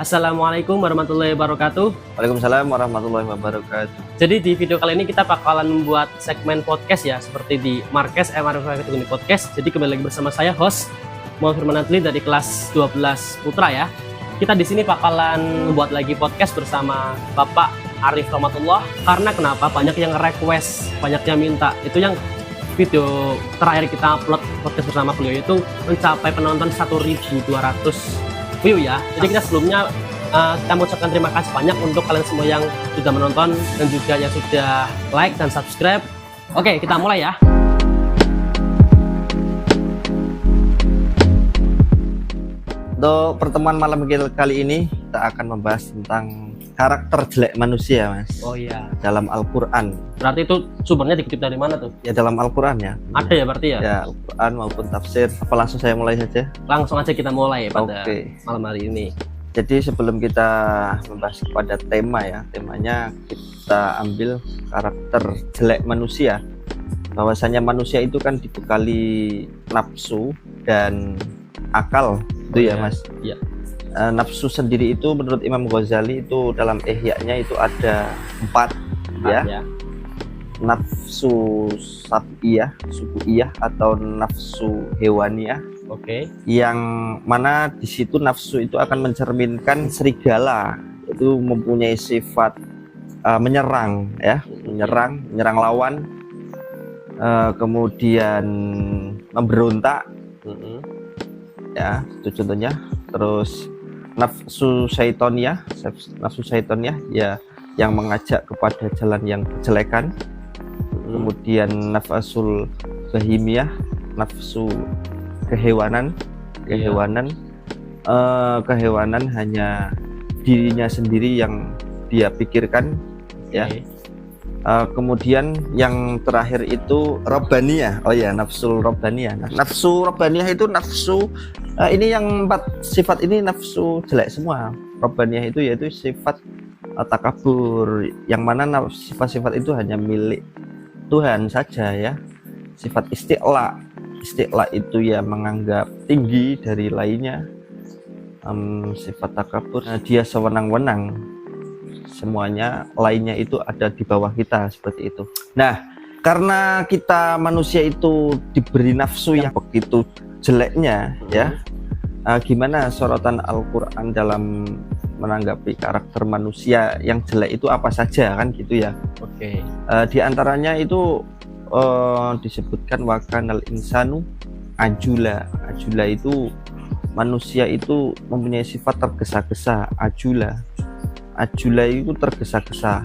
Assalamualaikum warahmatullahi wabarakatuh. Waalaikumsalam warahmatullahi wabarakatuh. Jadi di video kali ini kita bakalan membuat segmen podcast ya, seperti di Marques MRF Tekuni Podcast. Jadi kembali lagi bersama saya host Muhammad Firman Adli dari kelas 12 Putra ya. Kita di sini bakalan membuat lagi podcast bersama Bapak Arif Rahmatullah. Karena kenapa? Banyak yang request, banyak yang minta. Itu yang video terakhir kita upload podcast bersama beliau itu mencapai penonton 1.200 view ya. Jadi kita sebelumnya kita mengucapkan terima kasih banyak untuk kalian semua yang sudah menonton dan juga yang sudah like dan subscribe. Oke, kita mulai ya. Untuk pertemuan malam kali ini kita akan membahas tentang karakter jelek manusia, Mas. Oh iya. Dalam Al-Qur'an. Berarti itu sumbernya dikutip dari mana tuh? Ya dalam Al-Qur'an ya. Ada ya berarti ya? Ya, Al-Qur'an maupun tafsir. Apa langsung saya mulai saja? Langsung aja kita mulai pada Oke. malam hari ini. Jadi sebelum kita membahas pada tema ya, temanya kita ambil karakter jelek manusia. Bahwasanya manusia itu kan dibekali nafsu dan akal, itu ya, Mas. Iya. Nafsu sendiri itu menurut Imam Ghazali itu dalam Ihya-nya itu ada 4 ya. Nafsu sab'iyah, subu'iyah atau nafsu hewaniyah. Oke. Yang mana di situ nafsu itu akan mencerminkan serigala, itu mempunyai sifat menyerang ya, menyerang lawan, kemudian memberontak. Ya, itu contohnya. Terus nafsu syaitoniyah ya yang mengajak kepada jalan yang kejelekan. Kemudian nafsul bahimiyah, nafsu kehewanan hanya dirinya sendiri yang dia pikirkan. Ya. Kemudian yang terakhir itu robbaniyah. Oh ya, nafsul robbaniyah. Nafsu robbaniyah itu nafsu ini yang 4 sifat ini nafsu jelek semua. Robbaniyah itu yaitu sifat takabur, yang mana sifat-sifat itu hanya milik Tuhan saja ya. Sifat isti'la itu ya menganggap tinggi dari lainnya. Sifat takabur dia sewenang-wenang, semuanya lainnya itu ada di bawah kita, seperti itu. Nah, karena kita manusia itu diberi nafsu yang begitu jeleknya ya, gimana sorotan Al-Qur'an dalam menanggapi karakter manusia yang jelek itu apa saja, kan gitu ya. Oke. Di antaranya itu disebutkan wakanal insanu ajula. Ajula itu manusia itu mempunyai sifat tergesa-gesa. Ajula itu tergesa-gesa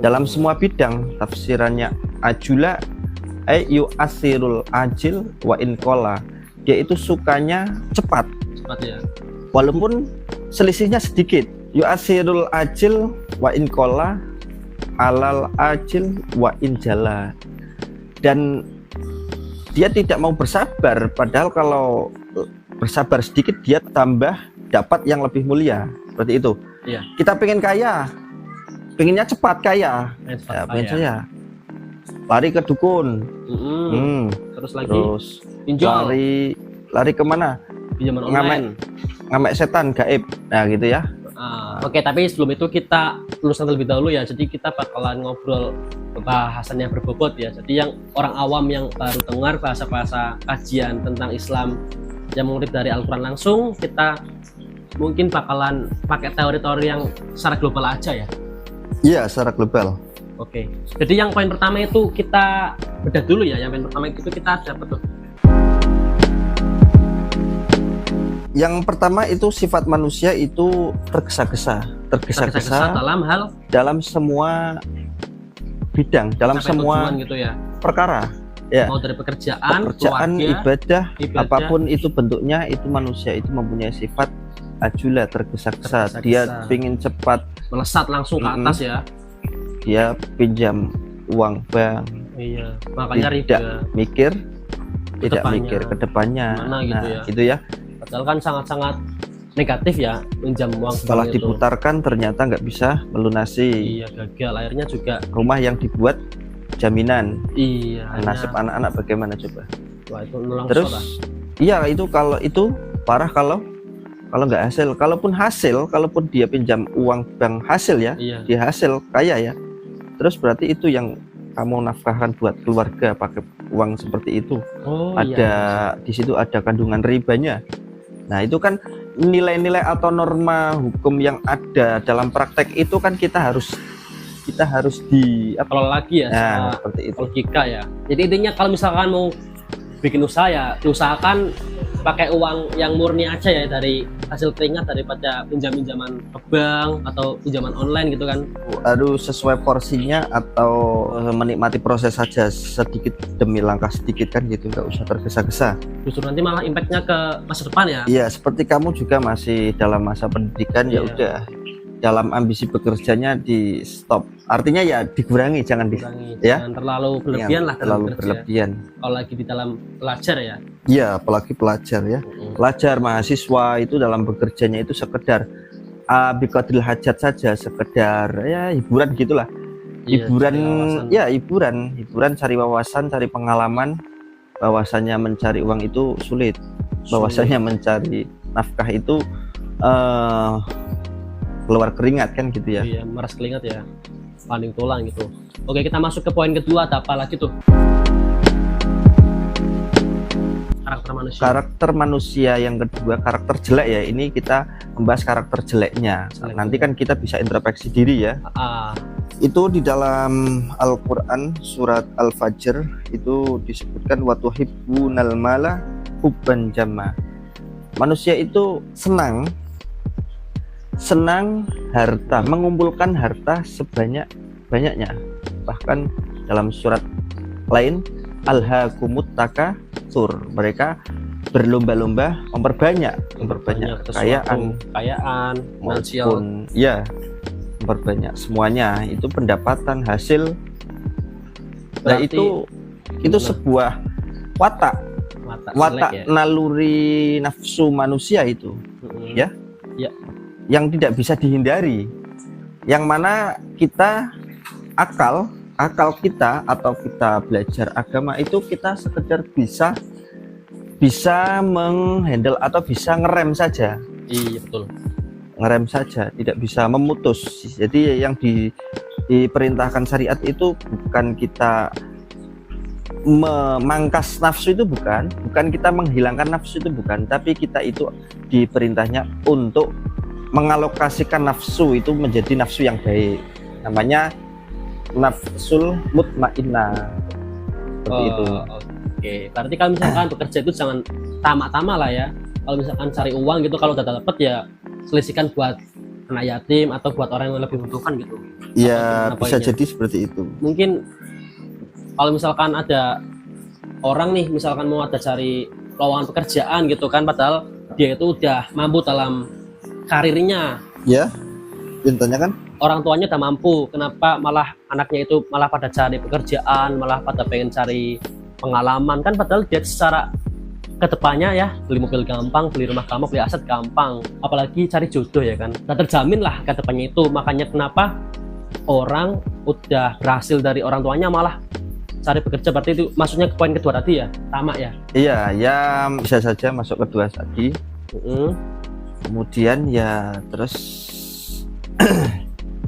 dalam semua bidang. Tafsirannya ajula yu asirul ajil wa inkola, dia itu sukanya cepat ya, walaupun selisihnya sedikit. Yu asirul ajil wa inkola alal ajil wa injala, dan dia tidak mau bersabar, padahal kalau bersabar sedikit dia tambah dapat yang lebih mulia, seperti itu. Iya. Kita pengen kaya, pengennya cepat kaya, pengen saya lari ke dukun, terus lagi pinjol, lari kemana? Pinjaman online, ngamek setan gaib, nah gitu ya. Oke, tapi sebelum itu kita luruskan terlebih dahulu ya. Jadi kita bakalan ngobrol bahasan yang berbobot ya. Jadi yang orang awam yang baru dengar bahasa-bahasa kajian tentang Islam yang mengutip dari Al-Qur'an langsung, kita mungkin bakalan pakai teori-teori yang secara global aja ya. Iya, secara global. Oke. Jadi yang poin pertama itu kita bedah dulu ya. Yang poin pertama itu kita ada apa tuh? Yang pertama itu sifat manusia itu tergesa-gesa dalam semua bidang, dalam semua gitu ya, perkara ya. Mau dari pekerjaan, ibadah, apapun itu bentuknya, itu manusia itu mempunyai sifat ajula, tergesa-gesa. Dia ingin cepat, melesat langsung ke atas ya. Dia pinjam uang bank, iya, makanya tidak mikir ke depannya. Gitu ya. Gitu ya. Padahal kan sangat-sangat negatif ya, pinjam uang. Setelah diputarkan ternyata nggak bisa melunasi. Iya, gagal. Akhirnya juga rumah yang dibuat jaminan. Iya. Nasib anak-anak bagaimana coba? Wah, itu terus iya, itu kalau itu parah kalau Kalau nggak hasil, kalaupun dia pinjam uang bank hasil ya, Iya. dia hasil kaya ya, terus berarti itu yang kamu nafkahkan buat keluarga pakai uang seperti itu. Oh Ada iya. di situ ada kandungan ribanya. Nah itu kan nilai-nilai atau norma hukum yang ada dalam praktek itu kan kita harus di apa? Kalau lagi ya, Nah, sama seperti itu. logika ya. Jadi intinya kalau misalkan mau bikin usaha ya, diusahakan pakai uang yang murni aja ya, dari hasil keringat daripada pinjam-pinjaman ke bank atau pinjaman online gitu kan. Harus sesuai porsinya atau menikmati proses saja sedikit demi langkah sedikit kan gitu, nggak usah tergesa-gesa. Justru nanti malah impactnya ke masa depan ya. Iya, seperti kamu juga masih dalam masa pendidikan ya Iya. udah dalam ambisi bekerjanya di stop. Artinya ya dikurangi, jangan Kurangi, ya. jangan terlalu berlebihan lah dalam terlalu bekerja. berlebihan. Kalau lagi di dalam pelajar ya. Iya, apalagi pelajar ya. Pelajar mahasiswa itu dalam bekerjanya itu sekedar biqadril hajat saja, sekedar ya hiburan gitulah. Iya, Hiburan cari wawasan. ya hiburan cari wawasan, cari pengalaman. Bahwasanya mencari uang itu sulit. Bahwasanya mencari nafkah itu keluar keringat kan gitu ya. Iya, meras keringat ya, banding tulang gitu. Oke, kita masuk ke poin kedua. Ada apa lagi tuh? Karakter manusia. Karakter manusia yang kedua, karakter jelek ya. Ini kita membahas karakter jeleknya. Nanti kan kita bisa introspeksi diri ya. Itu di dalam Al-Quran surat Al-Fajr itu disebutkan watuhibbunal mala hubban jamma. Manusia itu senang harta, mengumpulkan harta sebanyak-banyaknya. Bahkan dalam surat lain alhaakumut takatsur, mereka berlomba-lomba memperbanyak kekayaan finansial. Ya, memperbanyak semuanya, itu pendapatan hasil. Nah, itu sebuah watak ya? naluri nafsu manusia itu ya yang tidak bisa dihindari, yang mana kita akal kita atau kita belajar agama itu kita sekedar bisa menghandle atau bisa ngerem saja. Iya betul, ngerem saja, tidak bisa memutus. Jadi yang diperintahkan syariat itu bukan kita memangkas nafsu, itu bukan kita menghilangkan nafsu, itu bukan, tapi kita itu diperintahnya untuk mengalokasikan nafsu itu menjadi nafsu yang baik, namanya nafsul mutmainnah. Seperti itu. Oke, berarti kalau misalkan bekerja itu jangan tamak-tamak lah ya. Kalau misalkan cari uang gitu, kalau udah dapat ya selisihkan buat anak yatim atau buat orang yang lebih membutuhkan gitu. Ya bisa jadi seperti itu. Mungkin kalau misalkan ada orang nih, misalkan mau ada cari lowongan pekerjaan gitu kan, padahal dia itu udah mampu dalam karirnya. Ya, intinya kan orang tuanya udah mampu, kenapa malah anaknya itu malah pada cari pekerjaan, malah pada pengen cari pengalaman kan, padahal dia secara kedepannya ya beli mobil gampang, beli rumah gampang, beli aset gampang, apalagi cari jodoh ya kan, nah terjamin lah kedepannya itu. Makanya kenapa orang udah berhasil dari orang tuanya malah cari bekerja, berarti itu maksudnya ke poin kedua tadi ya, tamak ya. Iya, ya bisa saja masuk kedua tadi. Kemudian ya terus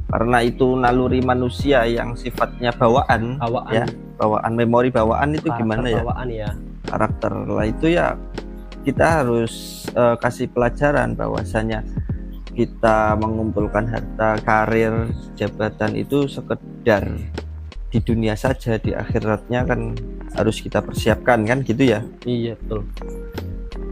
karena itu naluri manusia yang sifatnya bawaan. Ya, bawaan, memori bawaan itu gimana ya? Bawaan ya. Karakter lah itu ya kita harus kasih pelajaran bahwasanya kita mengumpulkan harta, karir, jabatan itu sekedar di dunia saja, di akhiratnya kan harus kita persiapkan kan gitu ya. Iya betul.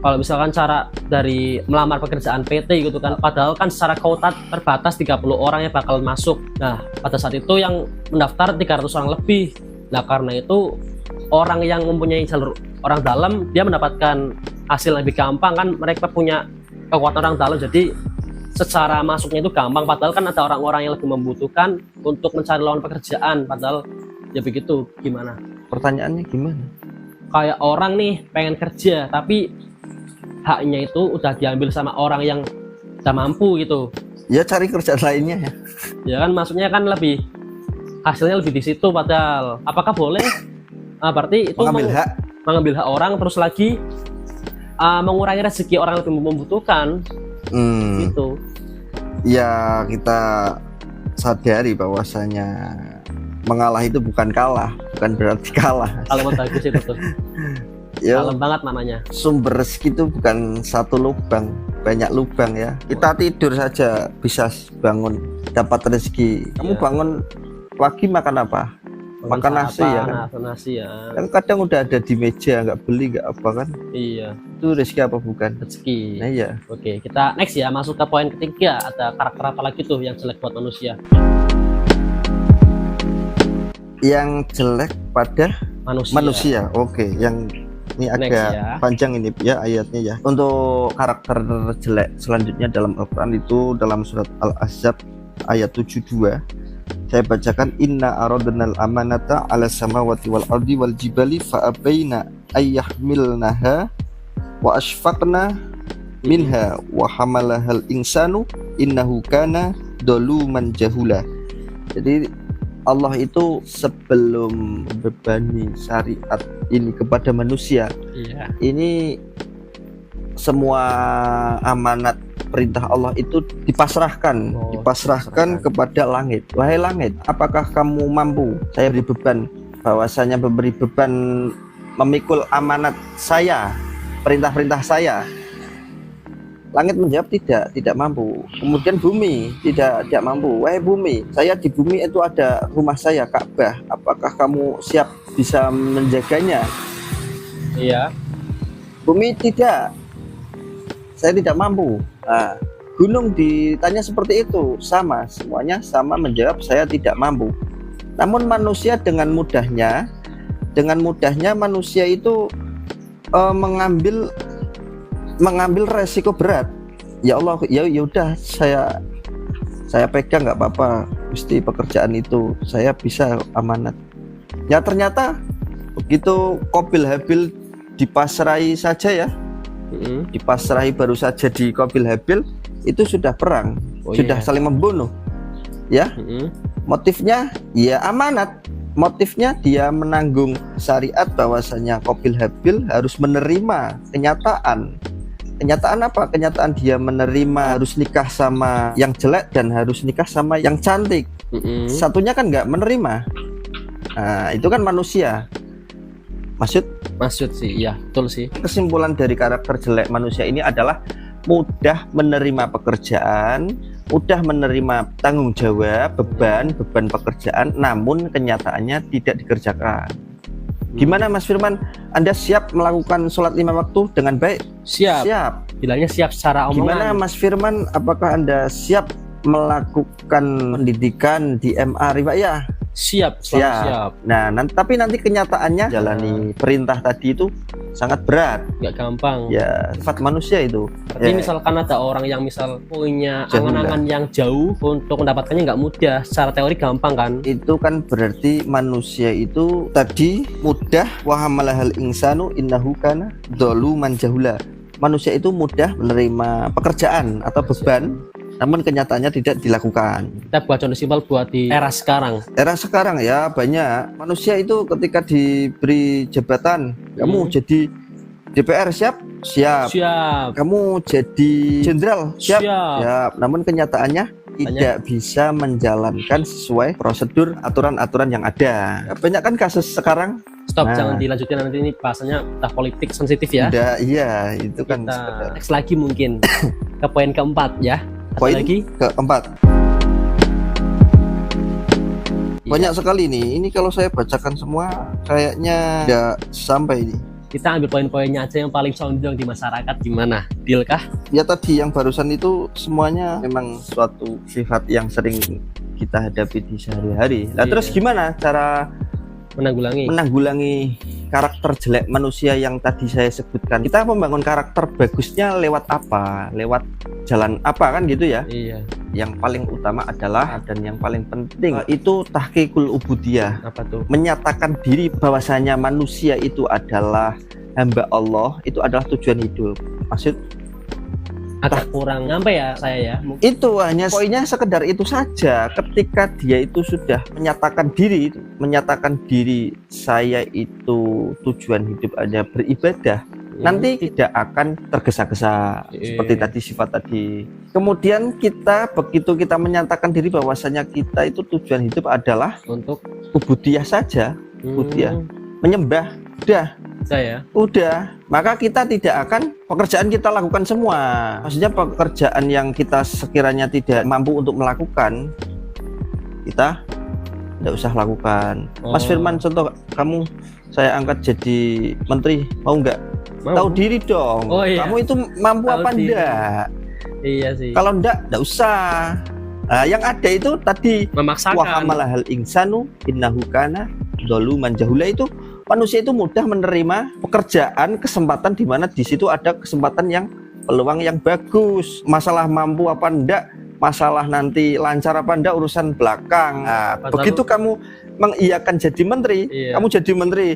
Kalau misalkan cara dari melamar pekerjaan PT gitu kan, padahal kan secara kuota terbatas 30 orang yang bakal masuk. Nah pada saat itu yang mendaftar 300 orang lebih. Nah karena itu orang yang mempunyai jalur orang dalam dia mendapatkan hasil lebih gampang kan, mereka punya kekuatan orang dalam, jadi secara masuknya itu gampang. Padahal kan ada orang-orang yang lebih membutuhkan untuk mencari lowongan pekerjaan, padahal ya begitu. Gimana? Pertanyaannya gimana? Kayak orang nih pengen kerja tapi haknya itu udah diambil sama orang yang udah mampu gitu. Ya cari kerjaan lainnya ya. Ya kan maksudnya kan lebih hasilnya lebih di situ, padahal apakah boleh? Berarti itu mengambil hak orang, terus lagi mengurangi rezeki orang yang lebih membutuhkan. Gitu. Ya kita sadari bahwasanya mengalah itu bukan kalah, bukan berarti kalah. Kalimat bagus itu tuh. Ya, Dalam banget maknanya. sumber rezeki itu bukan satu lubang, banyak lubang ya. Kita tidur saja bisa bangun dapat rezeki. Kamu Iya. bangun pagi makan apa? Makan nasi ya kan? Nasi ya. Kan kadang udah ada di meja, nggak beli nggak apa kan? Iya, Itu rezeki apa bukan? rezeki. Nah iya. Oke, kita next ya, masuk ke poin ketiga. Ada karakter apa lagi tuh yang jelek buat manusia? Yang jelek pada manusia. Oke, yang ini Next agak ya. panjang ini ya ayatnya ya. Untuk karakter jelek selanjutnya dalam Al-Qur'an itu dalam surat Al-Ahzab ayat 72. Saya bacakan, inna aradnal amanata 'ala samawati wal ardi wal jibali fa abaina ayyahmilnaha wa asfaqna minha wa hamalahal insanu innahu kana dzaluman jahula. Jadi Allah itu sebelum membebani syariat ini kepada manusia, Iya. ini semua amanat perintah Allah itu dipasrahkan, dipasrahkan. kepada langit. Wahai langit, apakah kamu mampu? Saya beri beban, bahwasanya memberi beban memikul amanat saya, perintah-perintah saya. Langit menjawab tidak mampu. Kemudian bumi tidak mampu. Wahai bumi, saya di bumi itu ada rumah saya Ka'bah. Apakah kamu siap bisa menjaganya? Iya. Bumi tidak. Saya tidak mampu. Nah, gunung ditanya seperti itu, sama, semuanya sama menjawab saya tidak mampu. Namun manusia dengan mudahnya manusia itu mengambil resiko berat. Ya Allah, ya udah saya pegang nggak apa-apa, Gusti, pekerjaan itu saya bisa amanat. Ya ternyata begitu Qabil Habil dipasrahi saja ya, dipasrahi baru saja di Qabil Habil itu sudah perang, sudah saling membunuh ya. Motifnya ya amanat, motifnya dia menanggung syariat bahwasanya Qabil Habil harus menerima kenyataan apa? Kenyataan dia menerima harus nikah sama yang jelek dan harus nikah sama yang cantik. Satunya kan nggak menerima. Nah, itu kan manusia. Maksud sih, iya, betul sih. Kesimpulan dari karakter jelek manusia ini adalah mudah menerima pekerjaan, mudah menerima tanggung jawab, beban pekerjaan, namun kenyataannya tidak dikerjakan. Gimana Mas Firman? Anda siap melakukan sholat 5 waktu dengan baik? Siap. Bilangnya siap secara omongan. Gimana Mas Firman? Apakah Anda siap melakukan pendidikan di MA Riwayah? Siap. Nah, tapi nanti kenyataannya jalani perintah tadi itu sangat berat. Nggak gampang. Ya, sifat manusia itu. Jadi misalkan ada orang yang misal punya angan-angan yang jauh, untuk mendapatkannya nggak mudah. Secara teori gampang kan? Itu kan berarti manusia itu tadi mudah, wa hamalahal insanu innahu kana dzaluman jahula. Manusia itu mudah menerima pekerjaan atau beban, namun kenyataannya tidak dilakukan. Kita buat contoh simpel buat di era sekarang. Era sekarang ya banyak manusia itu ketika diberi jabatan, kamu jadi DPR siap? Kamu jadi jenderal siap. Namun kenyataannya tidak bisa menjalankan sesuai prosedur aturan-aturan yang ada. Banyak kan kasus sekarang. Jangan dilanjutin, nanti ini bahasanya udah politik sensitif ya. Udah, iya, itu kan kita next lagi mungkin ke poin keempat ya. Poin lagi keempat. Banyak sekali nih. Ini kalau saya bacakan semua kayaknya tidak sampai ini. Kita ambil poin-poinnya aja yang paling condong di masyarakat. Gimana? Deal kah? Ya tadi yang barusan itu semuanya memang suatu sifat yang sering kita hadapi di sehari-hari. Nah, terus gimana cara menanggulangi karakter jelek manusia yang tadi saya sebutkan? Kita membangun karakter bagusnya lewat apa? Lewat jalan apa kan gitu ya? Iya. Yang paling utama adalah dan yang paling penting itu tahqiqul ubudiyah. Apa tuh? Menyatakan diri bahwasanya manusia itu adalah hamba Allah, itu adalah tujuan hidup. Maksud agak kurang nyampe ya saya ya. Itu hanya poinnya sekedar itu saja. Ketika dia itu sudah menyatakan diri saya itu tujuan hidup hanya beribadah, nanti tidak akan tergesa-gesa seperti tadi sifat tadi. Kemudian begitu kita menyatakan diri bahwasanya kita itu tujuan hidup adalah untuk ubudiyah saja, ubudiyah, menyembah, udah, maka kita tidak akan pekerjaan kita lakukan semua. Maksudnya pekerjaan yang kita sekiranya tidak mampu untuk melakukan, kita tidak usah lakukan. Mas Firman, contoh kamu saya angkat jadi menteri, mau nggak? Tahu diri dong. Kamu itu mampu Tahu apa diri. enggak? Iya sih. Kalau enggak usah. Nah, yang ada itu tadi Memaksakan. wa hamalahal insanu innahu kana dzaluman jahula, itu manusia itu mudah menerima pekerjaan, kesempatan di mana di situ ada kesempatan yang peluang yang bagus. Masalah mampu apa enggak, masalah nanti lancar apa enggak urusan belakang. Nah, begitu kamu mengiyakan jadi menteri, kamu jadi menteri,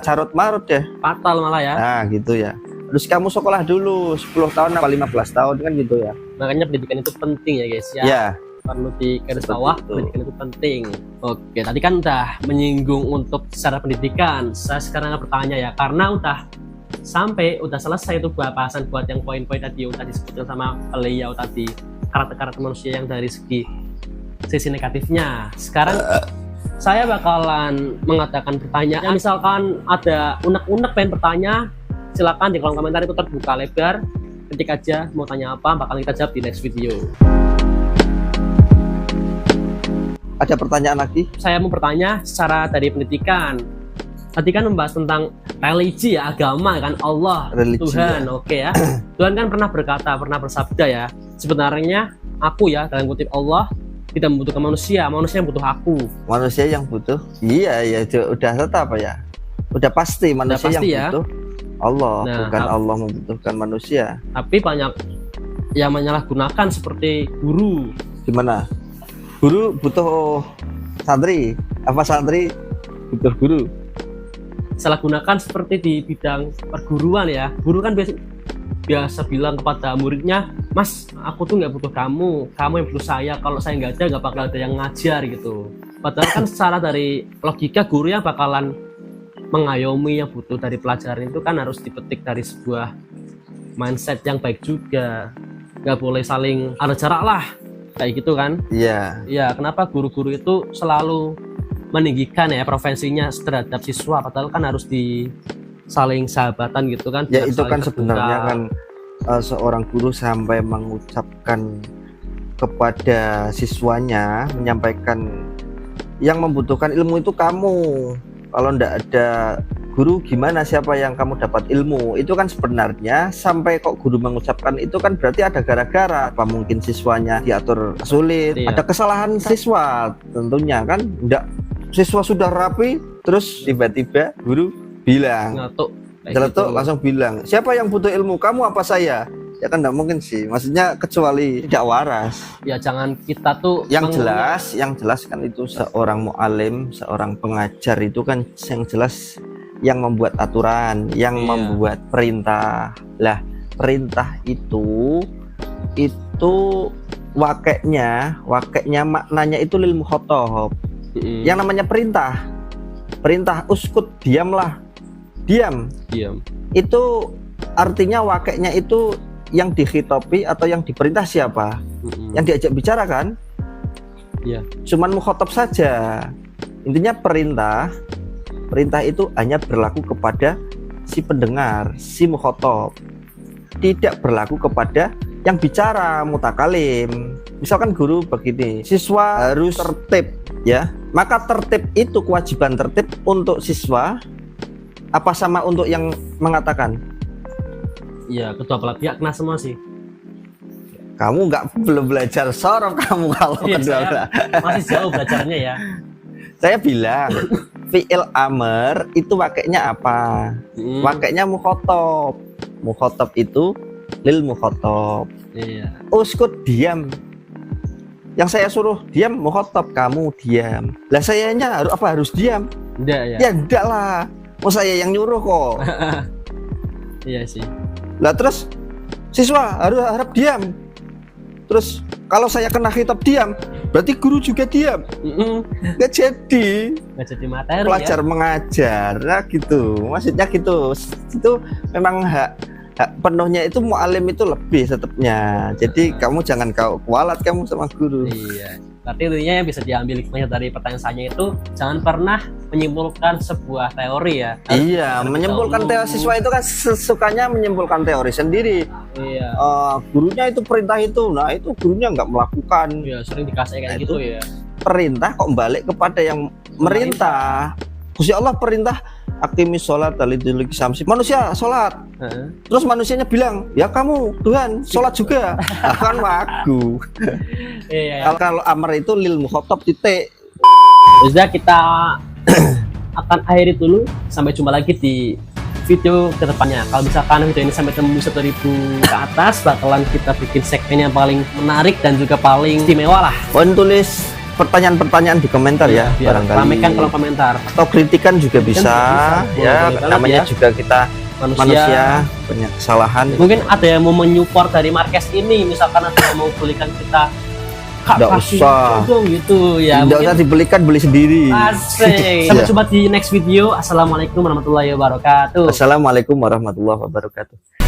carut marut ya. Fatal malah ya. Nah, gitu ya. Terus kamu sekolah dulu 10 tahun apa 15 tahun kan gitu ya. Makanya pendidikan itu penting ya guys ya. Ya. Perlu di garis bawah, pendidikan itu penting. Oke, tadi kan udah menyinggung untuk secara pendidikan. Saya sekarang bertanya ya, karena udah selesai itu bahasan buat yang poin-poin tadi udah disebutkan sama beliau tadi, karakter-karakter manusia yang dari sisi negatifnya. Sekarang saya bakalan mengatakan pertanyaan. Misalkan ada unek-unek pengen bertanya, silakan di kolom komentar itu terbuka lebar. Ketik aja mau tanya apa, bakal kita jawab di next video. Ada pertanyaan lagi? Saya mau bertanya secara dari pendidikan. Tadi kan membahas tentang religi ya, agama kan, Allah, religi, Tuhan, ya. Oke ya. Tuhan kan pernah bersabda ya, sebenarnya aku ya, dalam kutip Allah, tidak membutuhkan manusia yang butuh aku. Manusia yang butuh? Iya, udah tetap ya. Udah pasti manusia yang butuh Allah, bukan Allah membutuhkan manusia. Tapi banyak yang menyalahgunakan seperti guru. Gimana? Guru butuh santri, apa santri butuh guru? Salah gunakan seperti di bidang perguruan ya. Guru kan biasa bilang kepada muridnya, Mas, aku tuh nggak butuh kamu yang butuh saya. Kalau saya nggak ada, nggak bakal ada yang ngajar gitu. Padahal kan secara dari logika guru yang bakalan mengayomi yang butuh dari pelajaran itu kan harus dipetik dari sebuah mindset yang baik juga. Nggak boleh saling ada jarak lah. Kayak gitu kan? Iya. Ya, kenapa guru-guru itu selalu meninggikan ya profesinya terhadap siswa, padahal kan harus saling sahabatan gitu kan? Ya itu kan sebenarnya kan seorang guru sampai mengucapkan kepada siswanya, menyampaikan yang membutuhkan ilmu itu kamu. Kalau ndak ada guru gimana, siapa yang kamu dapat ilmu? Itu kan sebenarnya sampai kok guru mengucapkan itu kan berarti ada gara-gara. Apa mungkin siswanya diatur sulit, ada kesalahan siswa tentunya kan. Ndak, siswa sudah rapi terus tiba-tiba guru bilang nyeletuk langsung bilang, siapa yang butuh ilmu, kamu apa saya? Ya kan nggak mungkin sih, maksudnya kecuali tidak waras. Ya jangan kita tuh yang jelas kan itu seorang mu'alim, seorang pengajar itu kan yang jelas yang membuat aturan, yang membuat perintah. Lah perintah itu wakeknya maknanya itu lil mukhatab. Yang namanya perintah uskut, diamlah, diam. Itu artinya wakeknya itu yang dikhitopi atau yang diperintah siapa? Yang diajak bicara kan? Iya. Cuman mukhatab saja. Intinya perintah itu hanya berlaku kepada si pendengar, si mukhatab. Tidak berlaku kepada yang bicara, mutakalim. Misalkan guru begini, siswa harus tertib ya. Maka tertib itu, kewajiban tertib untuk siswa apa sama untuk yang mengatakan? Ya, kedua belah pihak kena semua sih. Kamu belum belajar sorok kamu kalau kedua belah. Masih jauh belajarnya ya. Saya bilang fi'il amr itu wakeknya apa? Wakeknya mukhatab. Mukhatab itu lil mukhatab. Iya. Uskut, diam. Yang saya suruh diam mukhatab, kamu diam. Lah sayanya harus diam? Enggak ya. Ya enggak lah. Mau saya yang nyuruh kok. Iya sih. Lah terus siswa harap diam. terus kalau saya kena khitab diam, berarti guru juga diam. Nggak jadi materi pelajar ya. mengajar, nah gitu. Maksudnya gitu. Itu memang hak penuhnya itu mu'alim itu lebih tetapnya. Jadi kamu jangan kau kualat kamu sama guru. Iya. Berarti intinya yang bisa diambil hikmahnya dari pertanyaan saya itu jangan pernah menyimpulkan sebuah teori ya. Iya, menyimpulkan teori siswa itu kan sesukanya menyimpulkan teori sendiri. Iya. Gurunya itu perintah itu, nah itu gurunya nggak melakukan. Iya, sering dikasih kayak Nah, gitu itu ya. Perintah kok balik kepada yang merintah. Gusti Allah perintah aqimis sholat liduluki samsi. Manusia sholat. Terus manusianya bilang, ya kamu Tuhan sholat juga. Akan wagu. Iya. Kalau amar itu lil mukhatab titik. Sudah kita akan akhiri dulu. Sampai jumpa lagi di video kedepannya. Kalau misalkan video ini sampai tembus 1.000 ke atas, bakalan kita bikin segmen yang paling menarik dan juga paling istimewa lah. Mohon tulis pertanyaan-pertanyaan di komentar ya, Biar barangkali. ramekan kolom komentar. Atau kritikan juga bisa, ya. Boleh banget Namanya ya. juga kita manusia punya kesalahan. Mungkin ada yang mau menyupport dari Marques ini, misalkan ada yang mau belikan kita. Kak, Nggak kasih usah. dong gitu ya. Tidak usah dibelikan, beli sendiri. Asik. Sampai Iya. jumpa di next video. Assalamualaikum warahmatullahi wabarakatuh. Assalamualaikum warahmatullahi wabarakatuh.